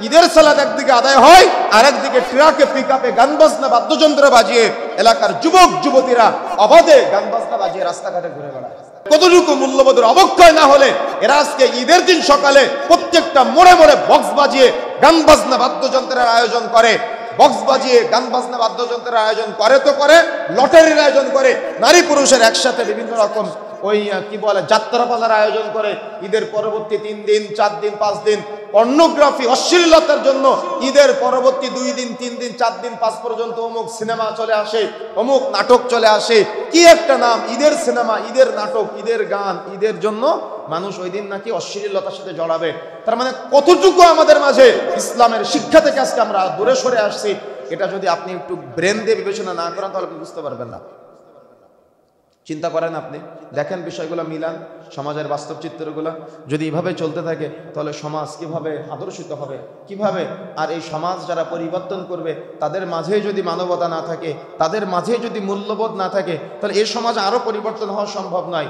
ঈদের সালাত একদিকে আদায় হয়, আর একদিকে ট্রাকে পিকআপে গান বাজনা বাদ্যযন্ত্র বাজিয়ে এলাকার যুবক যুবতীরা অবাধে গান বাজনা বাজিয়ে রাস্তাঘাটে ঘুরে বেড়ায়। কতটুকু মূল্যবোধের অবক্ষয় না হলে এরা আজকে ঈদের দিন সকালে প্রত্যেকটা মোড়ে মোড়ে বক্স বাজিয়ে গান বাজনা বাদ্যযন্ত্রের আয়োজন করে, বক্স বাজিয়ে গান বাজনা বাদ্যযন্ত্রের আয়োজন করে, তো করে লটারির আয়োজন করে, নারী পুরুষের একসাথে বিভিন্ন রকম ওই কি বলে যাত্রাপালার আয়োজন করে। ঈদের পরবর্তী 3 দিন 4 দিন 5 দিন পর্নোগ্রাফি অশ্লীলতার জন্য ঈদের পরবর্তী 2 দিন 3 দিন 4 দিন 5 পর্যন্ত অমুক সিনেমা চলে আসে, অমুক নাটক চলে আসে, কি একটা নাম, ঈদের সিনেমা, ঈদের নাটক, ঈদের গান, ঈদের জন্য মানুষ ওই দিন নাকি অশ্লীলতার সাথে জড়াবে। তার মানে কতটুকু আমাদের মাঝে ইসলামের শিক্ষা থেকে আজকে আমরা দূরে সরে আসছি, এটা যদি আপনি একটু ব্রেন দিয়ে বিবেচনা না করেন তাহলে আপনি বুঝতে পারবেন না। চিন্তা করেন, আপনি দেখেন বিষয়গুলো মিলান, সমাজের বাস্তব চিত্রগুলো যদি এভাবে চলতে থাকে তাহলে সমাজ কিভাবে আদর্শিত হবে, কিভাবে? আর এই সমাজ যারা পরিবর্তন করবে তাদের মাঝে যদি মানবতা না থাকে, তাদের মাঝে যদি মূল্যবোধ না থাকে, তাহলে এই সমাজ আরো পরিবর্তন হওয়া সম্ভব নয়।